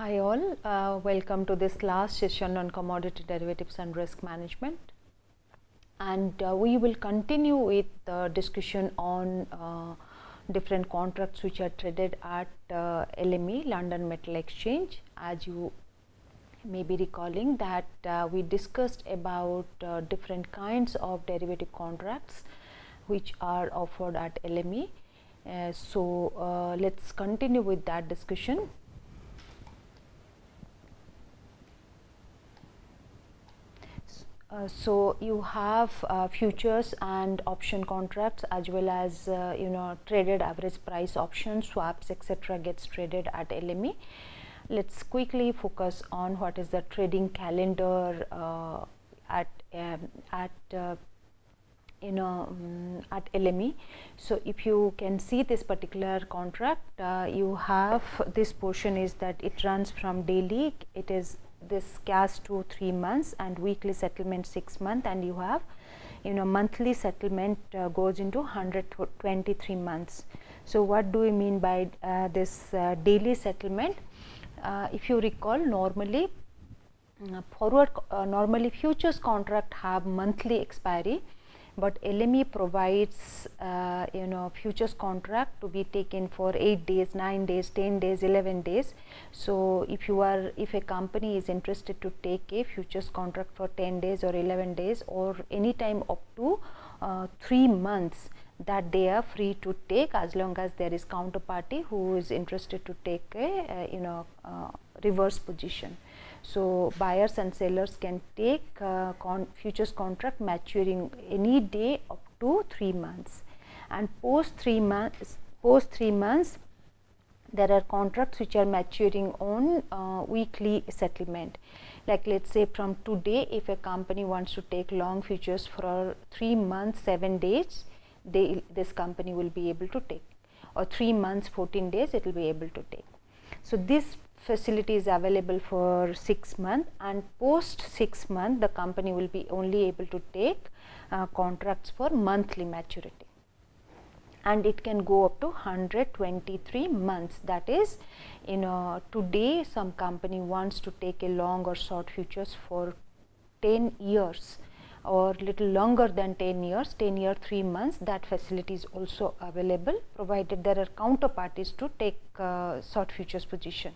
Hi all, welcome to this last session on commodity derivatives and risk management, and we will continue with the discussion on different contracts which are traded at LME, London Metal Exchange. As you may be recalling that we discussed about different kinds of derivative contracts which are offered at LME. So let's continue with that discussion. So you have futures and option contracts, as well as traded average price options, swaps, etc. gets traded at LME. Let's quickly focus on what is the trading calendar at LME. So if you can see this particular contract, you have this portion is that it runs from daily, it is this cash to 3 months, and weekly settlement 6 months, and you have monthly settlement goes into 123 months. So what do we mean by this daily settlement? If you recall, normally normally futures contract have monthly expiry, but LME provides futures contract to be taken for 8 days, 9 days, 10 days, 11 days. So if a company is interested to take a futures contract for 10 days or 11 days or any time up to 3 months, that they are free to take, as long as there is counterparty who is interested to take a reverse position. So buyers and sellers can take futures contract maturing any day up to 3 months, and post 3 months there are contracts which are maturing on weekly settlement. Like let's say from today, if a company wants to take long futures for 3 months 7 days, this company will be able to take, or 3 months 14 days it will be able to take. So this facility is available for 6 months, and post 6 months the company will be only able to take contracts for monthly maturity, and it can go up to 123 months. That is, today some company wants to take a long or short futures for 10 years or little longer than 10 years, 10 year 3 months, that facility is also available, provided there are counterparties to take short futures position.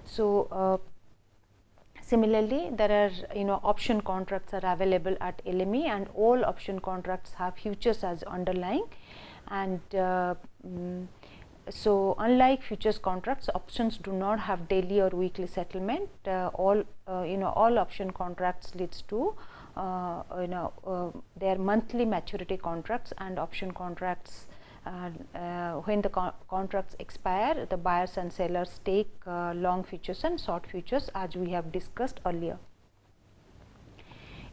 So similarly, there are option contracts are available at LME, and all option contracts have futures as underlying, and so unlike futures contracts, options do not have daily or weekly settlement. All option contracts leads to their monthly maturity contracts, and option contracts, when the contracts expire, the buyers and sellers take long futures and short futures, as we have discussed earlier.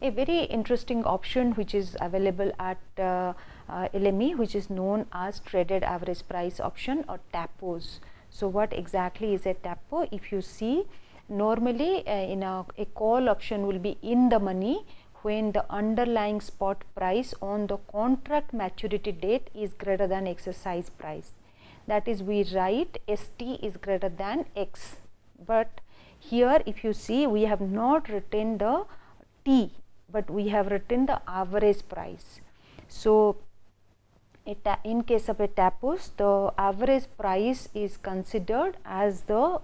A very interesting option which is available at LME, which is known as traded average price option, or TAPOs. So what exactly is a TAPO? If you see, normally a call option will be in the money when the underlying spot price on the contract maturity date is greater than exercise price. That is, we write ST is greater than X, but here if you see, we have not written the T, but we have written the average price. So in case of a TAPOs, the average price is considered as the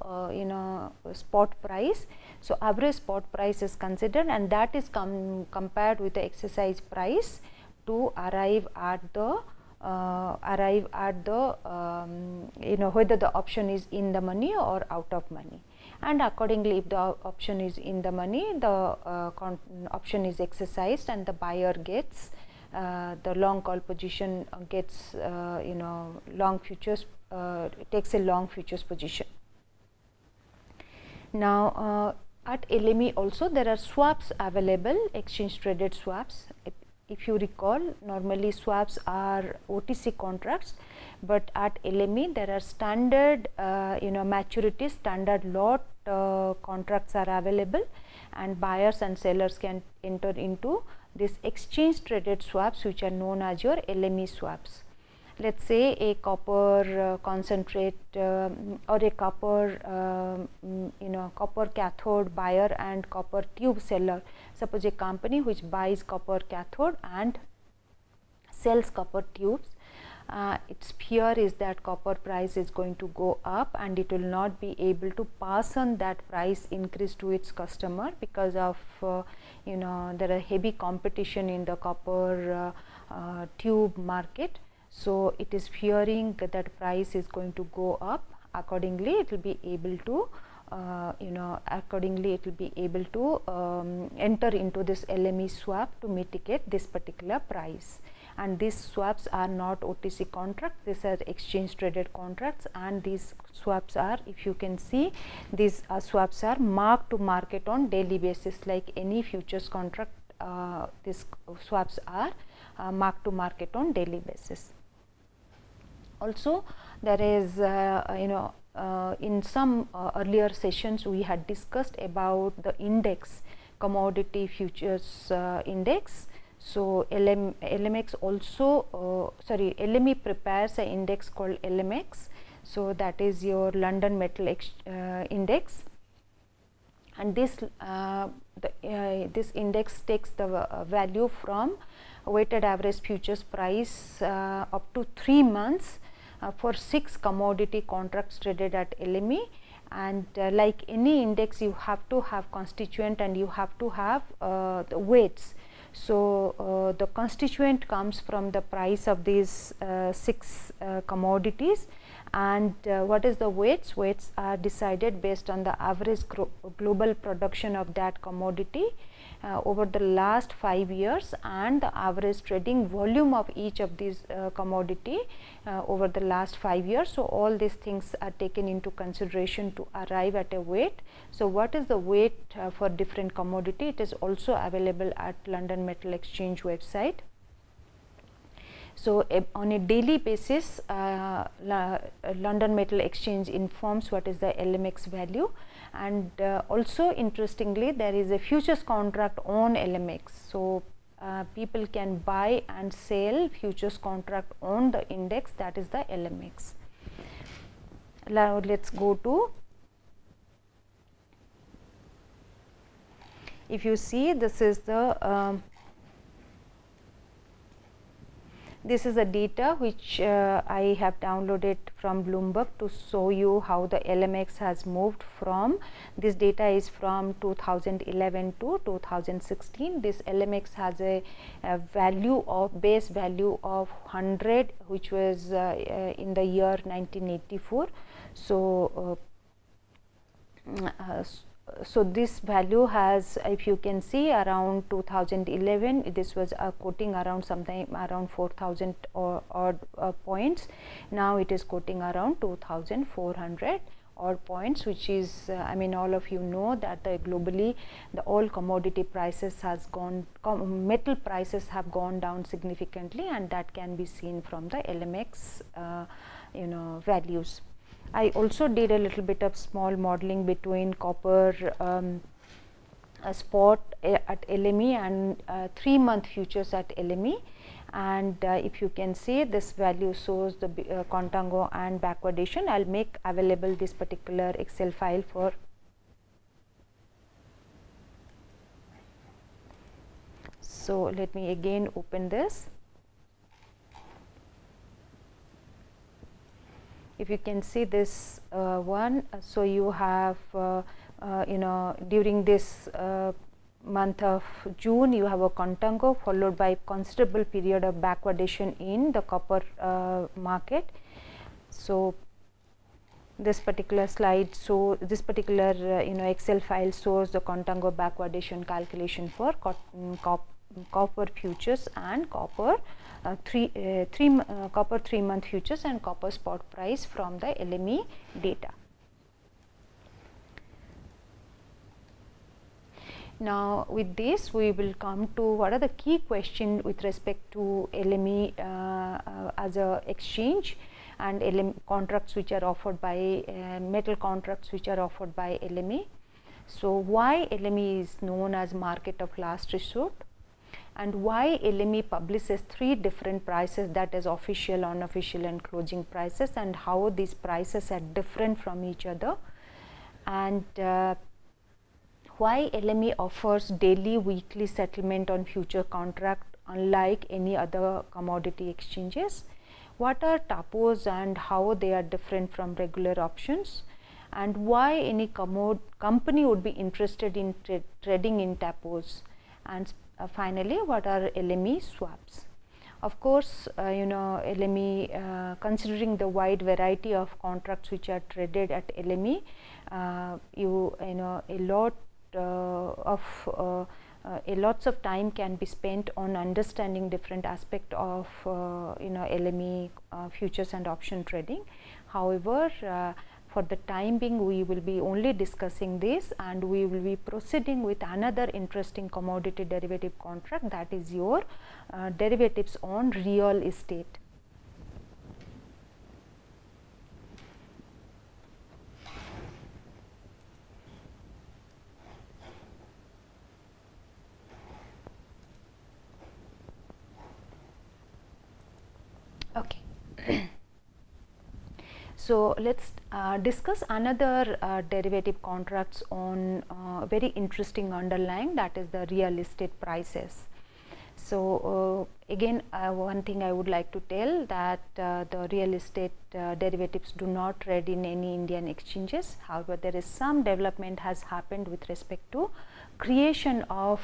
spot price. So average spot price is considered, and that is compared with the exercise price to arrive at the whether the option is in the money or out of money. And accordingly, if the option is in the money, the option is exercised, and the buyer gets the long call position, gets long futures, takes a long futures position. Now at LME also there are swaps available, exchange traded swaps. If you recall, normally swaps are OTC contracts, but at LME there are standard maturity, standard lot contracts are available, and buyers and sellers can enter into this exchange traded swaps, which are known as your LME swaps. let's say a copper concentrate or a copper copper cathode buyer and copper tube seller. Suppose a company which buys copper cathode and sells copper tubes. Its fear is that copper price is going to go up and it will not be able to pass on that price increase to its customer because of there are heavy competition in the copper tube market. So it is fearing that price is going to go up. Accordingly, it will be able to enter into this LME swap to mitigate this particular price. And these swaps are not OTC contracts, these are exchange traded contracts, and these swaps are, if you can see, these swaps are mark to market on daily basis like any futures contract. These swaps are mark to market on daily basis. Also, there is in some earlier sessions we had discussed about the index, commodity futures index. So LMX also LME prepares an index called LMX. So that is your London Metal Index, and this this index takes the value from weighted average futures price up to 3 months for 6 commodity contracts traded at LME. And like any index, you have to have constituent and you have to have the weights. So the constituent comes from the price of these 6 commodities, and what is the weights? Weights are decided based on the average global production of that commodity over the last 5 years and the average trading volume of each of these commodity over the last 5 years. So all these things are taken into consideration to arrive at a weight. So what is the weight for different commodity? It is also available at London Metal Exchange website. So on a daily basis, London Metal Exchange informs what is the LMX value, and also interestingly there is a futures contract on LMX. So people can buy and sell futures contract on the index, that is the LMX. Now let's go to, if you see, this is the this is the data which I have downloaded from Bloomberg to show you how the LMX has moved from. This data is from 2011 to 2016. This LMX has a value of base value of 100, which was in the year 1984. So so this value has, if you can see, around 2011 this was quoting around sometime around 4,000 or odd points. Now it is quoting around 2,400 odd points, which is I mean, all of you know that globally the all commodity prices has gone, metal prices have gone down significantly, and that can be seen from the LMX values. I also did a little bit of small modeling between copper spot at LME and 3-month futures at LME, and if you can see, this value shows the contango and backwardation. I'll make available this particular Excel file for so let me again open this. If you can see this one, so you have during this month of June you have a contango followed by considerable period of backwardation in the copper market. So this particular slide, so this particular Excel file shows the contango backwardation calculation for copper futures and copper copper 3-month futures and copper spot price from the LME data. Now with this we will come to what are the key questions with respect to LME as a exchange and LME contracts which are offered by metal contracts which are offered by LME. So why LME is known as market of last resort? and why LME publishes 3 different prices, that is official, unofficial and closing prices, and how these prices are different from each other, and why LME offers daily, weekly settlement on future contract unlike any other commodity exchanges, what are TAPOs and how they are different from regular options, and why any company would be interested in trading in TAPOs, and finally what are LME swaps. Of course, LME, considering the wide variety of contracts which are traded at LME, lots of time can be spent on understanding different aspect of LME futures and option trading. However, for the time being, we will be only discussing this, and we will be proceeding with another interesting commodity derivative contract, that is your derivatives on real estate. Okay. So, let us discuss another derivative contracts on very interesting underlying, that is the real estate prices. So, again one thing I would like to tell, that the real estate derivatives do not trade in any Indian exchanges. However, there is some development has happened with respect to creation of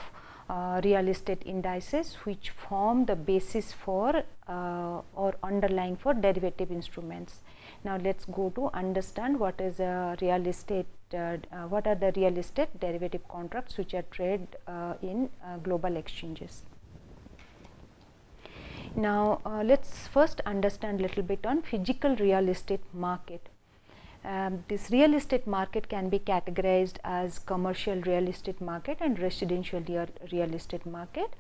real estate indices, which form the basis for or underlying for derivative instruments. Now, let us go to understand what is a real estate, what are the real estate derivative contracts which are traded in global exchanges. Now, let us first understand little bit on physical real estate market. This real estate market can be categorized as commercial real estate market and residential real estate market,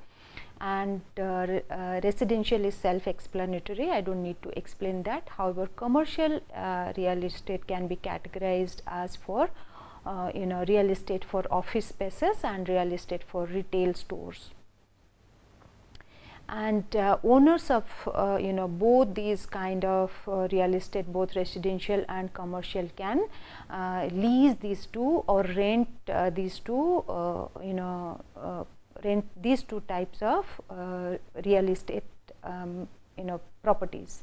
and residential is self-explanatory, I do not need to explain that. However, commercial real estate can be categorized as for real estate for office spaces and real estate for retail stores. And owners of both these kind of real estate, both residential and commercial, can lease these two or rent these two rent these two types of real estate properties.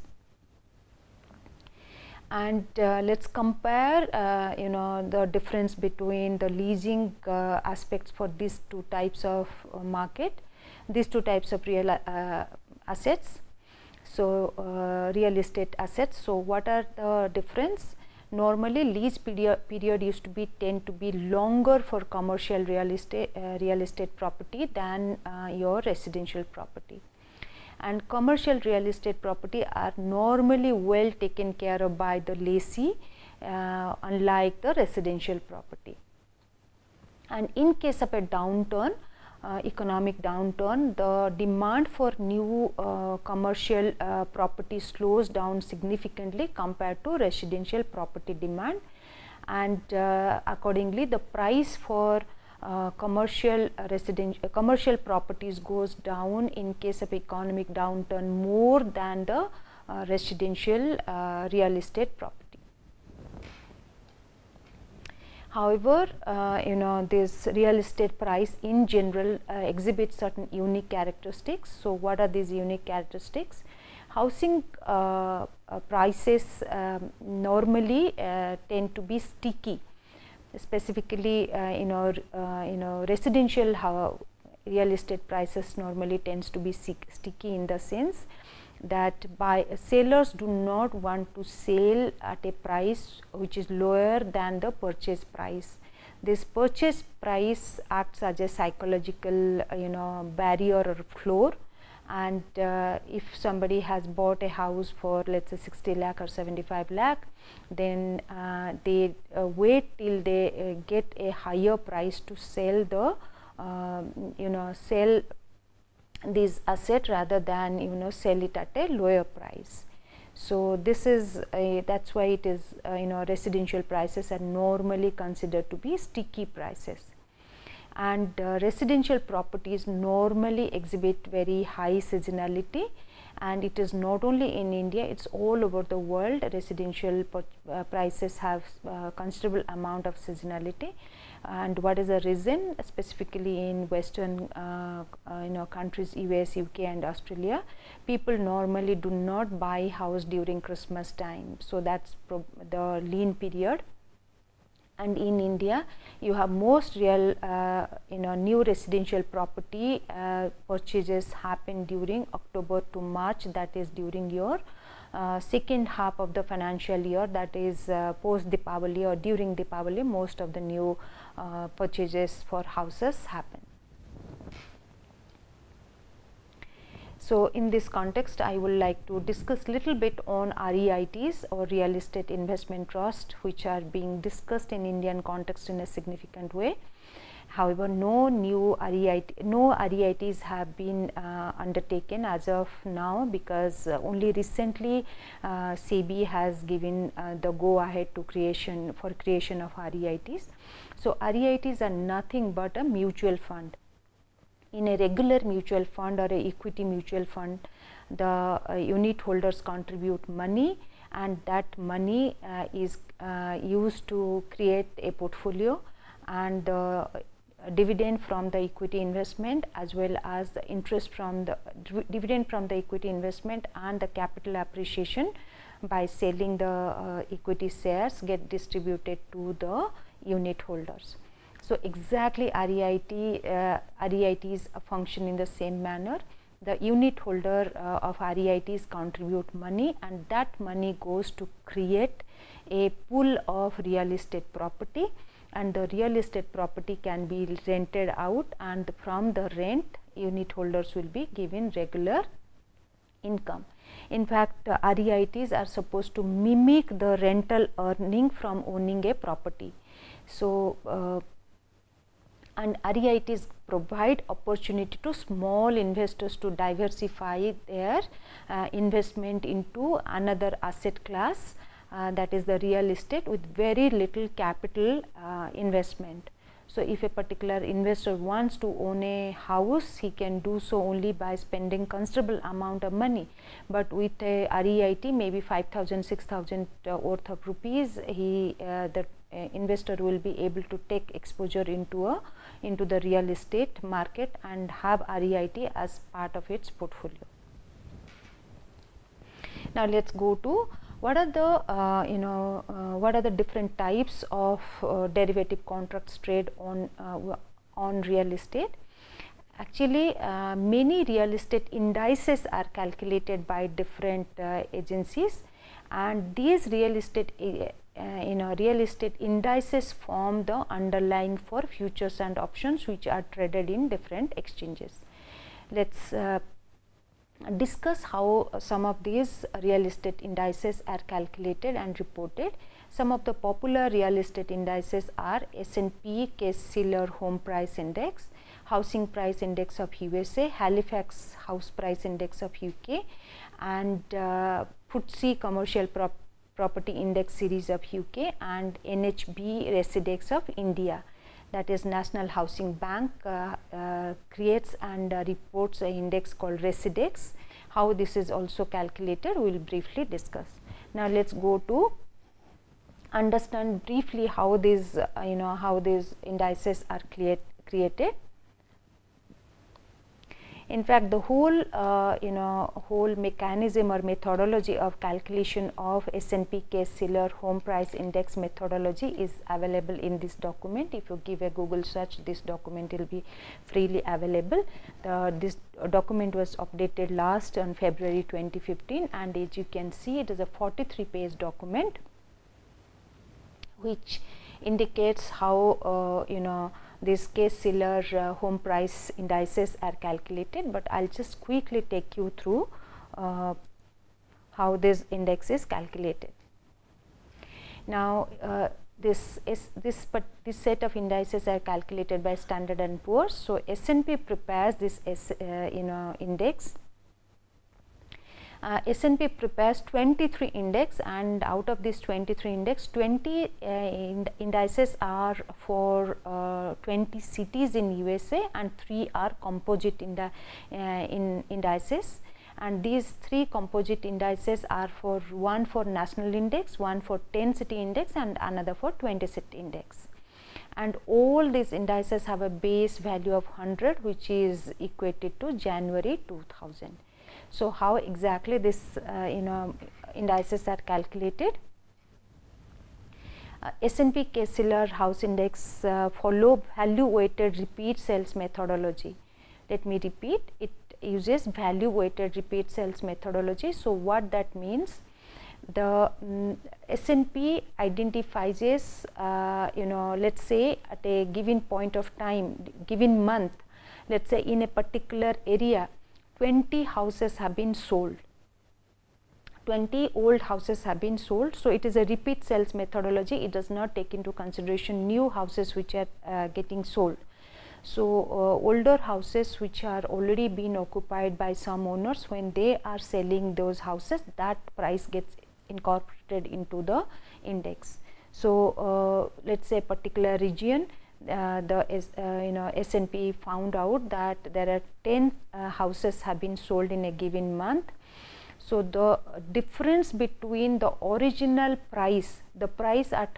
And let us compare the difference between the leasing aspects for these two types of market, these two types of real assets. So, real estate assets. So, what are the difference? Normally, lease period used to be tend to be longer for commercial real estate property than your residential property. And commercial real estate property are normally well taken care of by the lessee, unlike the residential property. And in case of a downturn, economic downturn, the demand for new commercial property slows down significantly compared to residential property demand, and accordingly the price for commercial properties goes down in case of economic downturn more than the residential real estate property. However, this real estate price in general exhibits certain unique characteristics. So, what are these unique characteristics? Housing prices normally tend to be sticky, specifically residential real estate prices normally tends to be sticky in the sense that sellers do not want to sell at a price which is lower than the purchase price. This purchase price acts as a psychological barrier or floor, and if somebody has bought a house for, let us say, 60 lakh or 75 lakh, then they wait till they get a higher price to sell the sell this asset rather than sell it at a lower price. So, this is that is why it is residential prices are normally considered to be sticky prices. and residential properties normally exhibit very high seasonality, and it is not only in India, it's all over the world. Residential prices have considerable amount of seasonality. And what is the reason? Specifically in Western countries, US, UK and Australia, people normally do not buy house during Christmas time, so that's the lean period. And in India, you have most real new residential property purchases happen during October to March, that is during your second half of the financial year, that is post Deepavali or during Deepavali. Most of the new purchases for houses happen. So, in this context, I would like to discuss little bit on REITs or Real Estate Investment Trust, which are being discussed in Indian context in a significant way. However, no REITs have been undertaken as of now, because only recently SEBI has given the go ahead to creation of REITs. So, REITs are nothing but a mutual fund. In a regular mutual fund or a equity mutual fund, the unit holders contribute money, and that money is used to create a portfolio, and the dividend from the equity investment as well as the interest from the dividend from the equity investment and the capital appreciation by selling the equity shares get distributed to the unit holders. So, exactly REITs function in the same manner. The unit holder of REITs contribute money, and that money goes to create a pool of real estate property, and the real estate property can be rented out, and from the rent unit holders will be given regular income. In fact, REITs are supposed to mimic the rental earning from owning a property. So, and REITs provide opportunity to small investors to diversify their investment into another asset class, that is the real estate, with very little capital investment. So, if a particular investor wants to own a house, he can do so only by spending considerable amount of money, but with a REIT maybe 5,000, 6,000 worth of rupees, the investor will be able to take exposure into the real estate market and have REIT as part of its portfolio. Now, let us go to what are the different types of derivative contracts trade on real estate. Actually, many real estate indices are calculated by different agencies, and these real estate indices form the underlying for futures and options, which are traded in different exchanges. Let's discuss how some of these real estate indices are calculated and reported. Some of the popular real estate indices are S&P Case-Shiller Home Price Index, Housing Price Index of USA, Halifax House Price Index of UK, and FTSE Commercial Property Index Series of UK, and NHB Residex of India, that is National Housing Bank creates and reports an index called Residex. How this is also calculated, we will briefly discuss. Now, let us go to understand briefly how these indices are created. In fact, the whole whole mechanism or methodology of calculation of S&P Case-Shiller Home Price Index methodology is available in this document. If you give a Google search, this document will be freely available. This document was updated last on February 2015, and as you can see, it is a 43-page document which indicates how these Case-Shiller home price indices are calculated, but I will just quickly take you through how this index is calculated. Now, this set of indices are calculated by Standard and Poor's. So, S&P prepares this index, S&P prepares 23 index, and out of this 23 index, 20 indices are for 20 cities in USA, and 3 are composite indices. And these 3 composite indices are for one for national index, one for 10 city index, and another for 20 city index. And all these indices have a base value of 100, which is equated to January 2000. So, how exactly this indices are calculated? S&P Case-Shiller House Index follow value weighted repeat sales methodology. Let me repeat, it uses value weighted repeat sales methodology. So, what that means, the S&P identifies let's say at a given point of time, given month, let's say in a particular area 20 houses have been sold, 20 old houses have been sold. So, it is a repeat sales methodology. It does not take into consideration new houses which are getting sold. So, older houses which are already been occupied by some owners, when they are selling those houses, that price gets incorporated into the index. So, let us say a particular region, the S&P found out that there are 10 houses have been sold in a given month. So, the difference between the original price, the price at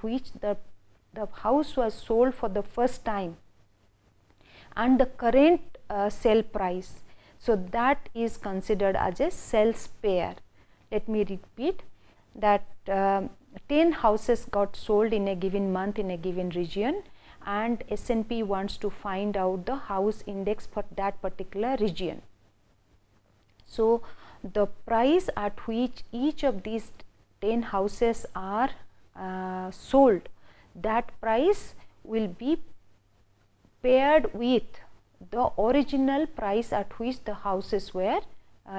which the house was sold for the first time, and the current sale price, so that is considered as a sales pair. Let me repeat that 10 houses got sold in a given month in a given region, and S&P wants to find out the house index for that particular region. So, the price at which each of these 10 houses are sold, that price will be paired with the original price at which the houses were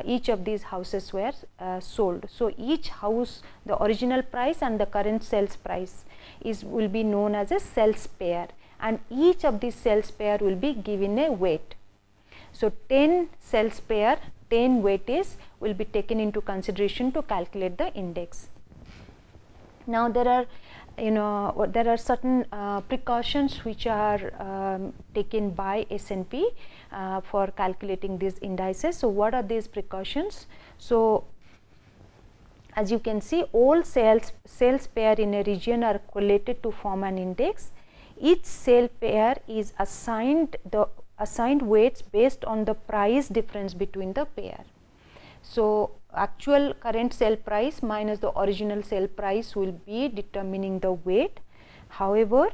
each of these houses were sold. So, each house, the original price and the current sales price will be known as a sales pair, and each of these sales pair will be given a weight. So, 10 sales pair, 10 weightage will be taken into consideration to calculate the index. Now, there are certain precautions which are taken by S&P for calculating these indices. So, what are these precautions? So, as you can see, all sales pair in a region are collated to form an index. Each sale pair is assigned weights based on the price difference between the pair. So, actual current sale price minus the original sale price will be determining the weight. However,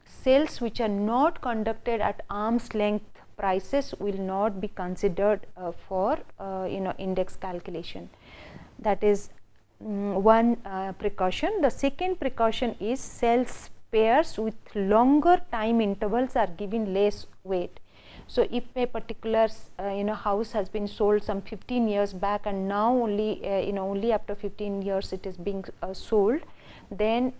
sales which are not conducted at arm's length prices will not be considered for index calculation. That is one precaution. The second precaution is sales pairs with longer time intervals are given less weight. So, if a particular house has been sold some 15 years back, and now only only after 15 years it is being sold, then,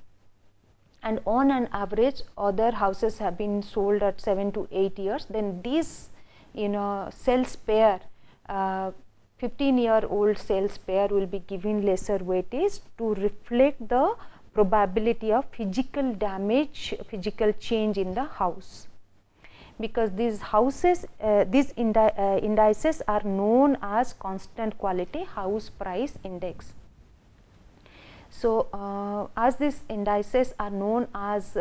and on an average other houses have been sold at 7 to 8 years, then this sales pair 15-year-old sales pair will be given lesser weightage to reflect the probability of physical damage, physical change in the house. Because these houses, these indices are known as constant quality house price index. So, as these indices are known as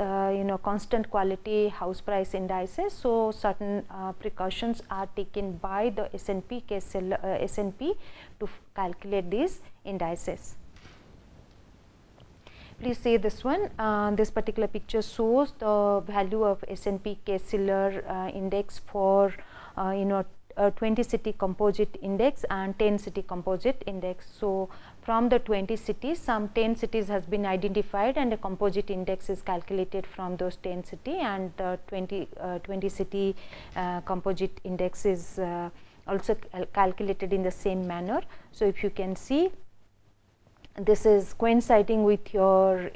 constant quality house price indices, so certain precautions are taken by the S&P to calculate these indices. Please see this one. This particular picture shows the value of S&P Case-Shiller index for 20 city composite index and 10 city composite index. So, from the 20 cities, some 10 cities has been identified and a composite index is calculated from those 10 city, and the 20 city composite index is also calculated in the same manner. So, if you can see, this is coinciding with your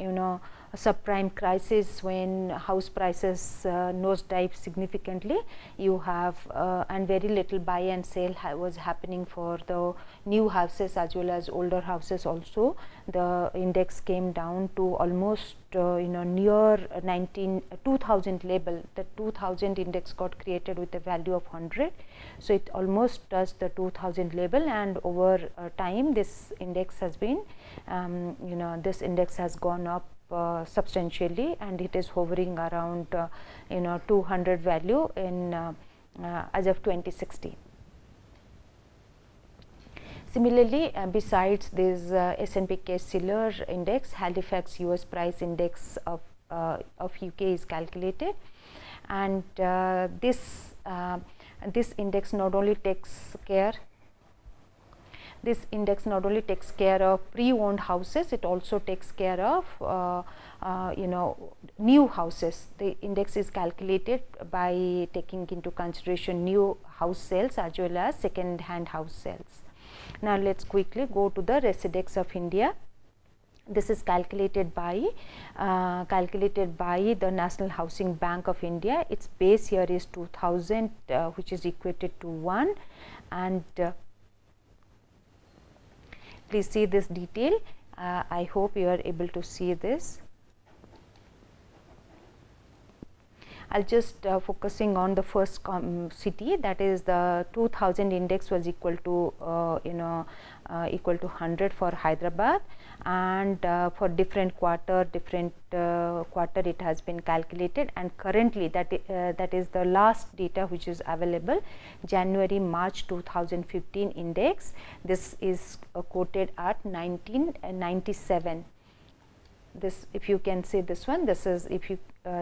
subprime crisis, when house prices nosedive significantly, you have and very little buy and sale was happening for the new houses as well as older houses also. The index came down to almost near 2000 level. The 2000 index got created with a value of 100, so it almost touched the 2000 level, and over time this index has been this index has gone up substantially, and it is hovering around 200 value in as of 2016. Similarly, besides this S&P Case-Shiller index, Halifax US Price Index of UK is calculated, and this index not only takes care of pre-owned houses, it also takes care of new houses. The index is calculated by taking into consideration new house sales as well as second hand house sales. Now let's quickly go to the Residex of India. This is calculated by the National Housing Bank of India. Its base here is 2000, which is equated to 1, and please see this detail. I hope you are able to see this. I'll just focusing on the first city, that is the 2000 index was equal to equal to 100 for Hyderabad, and for different quarter it has been calculated, and currently that is the last data which is available, January March 2015 index. This is quoted at 1997. This, if you can see this one, this is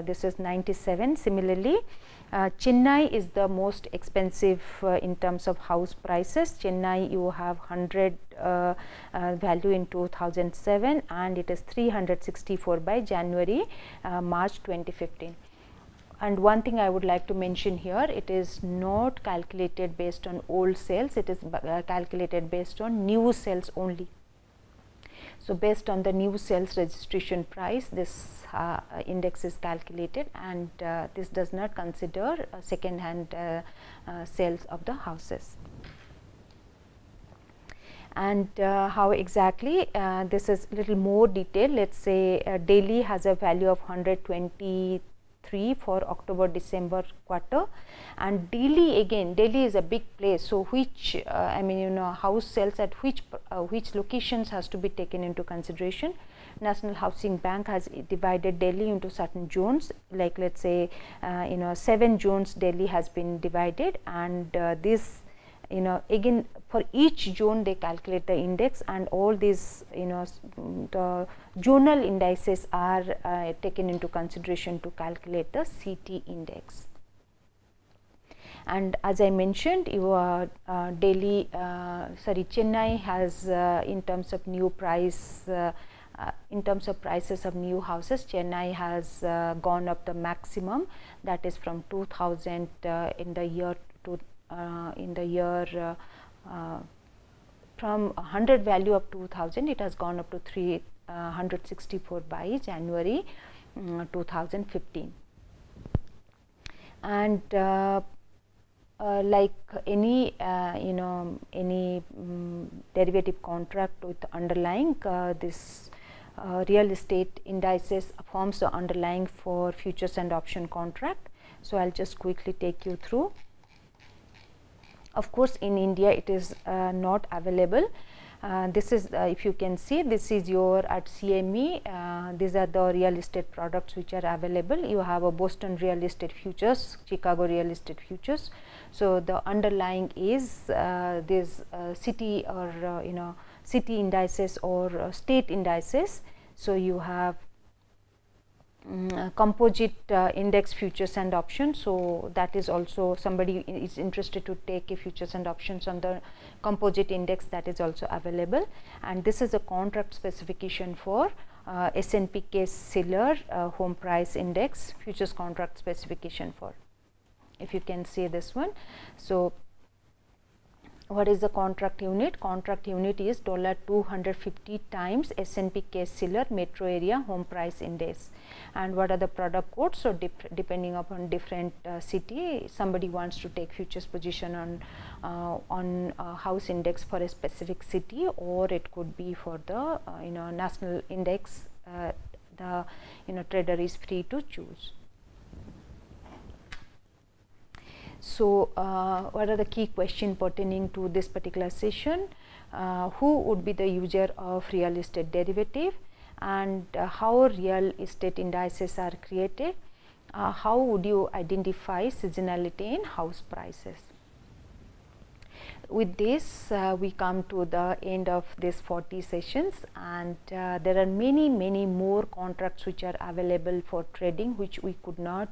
this is 97. Similarly, Chennai is the most expensive in terms of house prices. Chennai, you have 100 value in 2007, and it is 364 by January March 2015. And one thing I would like to mention here, it is not calculated based on old sales, it is calculated based on new sales only. So, based on the new sales registration price, this index is calculated, and this does not consider second hand sales of the houses. And how exactly, this is little more detailed. Let us say Delhi has a value of 123 for October December quarter, and Delhi, again Delhi is a big place, so which house sales at which locations has to be taken into consideration. National Housing Bank has divided Delhi into certain zones, like let us say 7 zones Delhi has been divided, and this again for each zone they calculate the index, and all these the zonal indices are taken into consideration to calculate the CT index. And as I mentioned, Chennai has in terms of new price in terms of prices of new houses, Chennai has gone up the maximum, that is from 2000 in the year to from 100 value of 2000, it has gone up to 364 by January 2015. And like any derivative contract with underlying, this real estate indices forms the underlying for futures and option contract. So, I will just quickly take you through. Of course, in India it is not available. This is if you can see, this is your at CME, these are the real estate products which are available. You have a Boston real estate futures, Chicago real estate futures. So, the underlying is this city or city indices or state indices. So, you have composite index futures and options. So, that is also, somebody is interested to take a futures and options on the composite index, that is also available. And this is a contract specification for S&P Case-Shiller home price index futures contract specification for, if you can see this one. So, What is the contract unit? Contract unit is $250 times S&P Case-Shiller Metro Area Home Price Index. And what are the product codes? So depending upon different city, somebody wants to take futures position on house index for a specific city, or it could be for the national index. The trader is free to choose. So, what are the key questions pertaining to this particular session? Who would be the user of real estate derivative, and how real estate indices are created? How would you identify seasonality in house prices? With this, we come to the end of this 40 sessions, and there are many more contracts which are available for trading, which we could not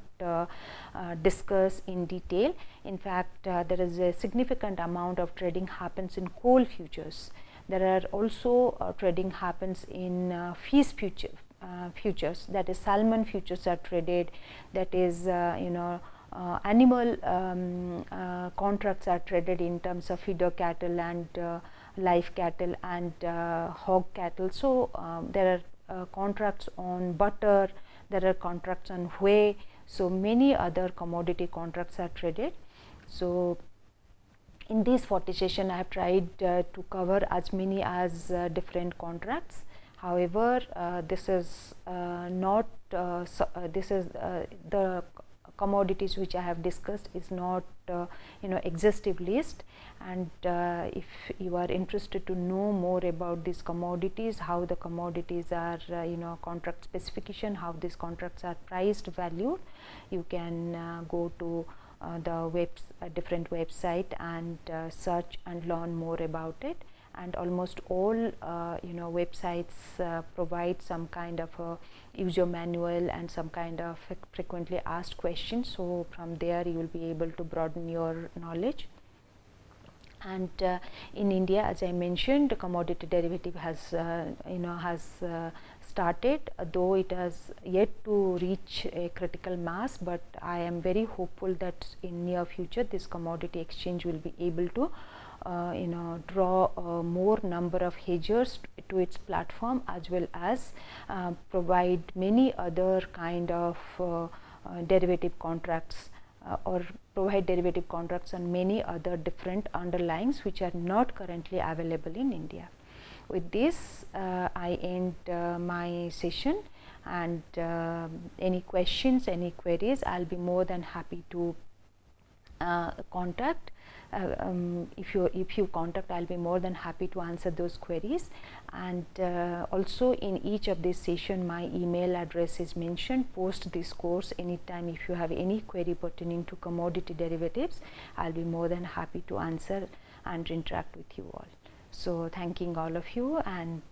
discuss in detail. In fact, there is a significant amount of trading happens in coal futures. There are also trading happens in fish futures, that is salmon futures are traded, that is animal contracts are traded in terms of feeder cattle and live cattle and hog cattle. So, there are contracts on butter, there are contracts on whey, so many other commodity contracts are traded. So, in this 40 session I have tried to cover as many as different contracts. However, this is not this is the commodities which I have discussed is not exhaustive list, and if you are interested to know more about these commodities, how the commodities are contract specification, how these contracts are priced, valued, you can go to the different website and search and learn more about it. And almost all websites provide some kind of a user manual and some kind of frequently asked questions. So, from there you will be able to broaden your knowledge. And in India, as I mentioned, the commodity derivative has started, though it has yet to reach a critical mass, but I am very hopeful that in near future this commodity exchange will be able to draw a more number of hedgers to its platform, as well as provide many other kind of derivative contracts or provide derivative contracts on many other different underlyings which are not currently available in India. With this, I end my session, and any questions, any queries, I will be more than happy to contact. If you contact, I will be more than happy to answer those queries. And also in each of this session my email address is mentioned. Post this course anytime if you have any query pertaining to commodity derivatives, I will be more than happy to answer and interact with you all. So, thanking all of you, and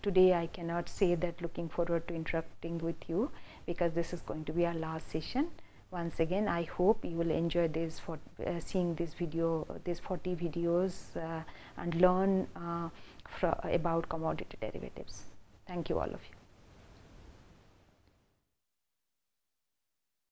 today I cannot say that looking forward to interacting with you, because this is going to be our last session. Once again, I hope you will enjoy this for seeing this video, these 40 videos, and learn about commodity derivatives. Thank you all of you.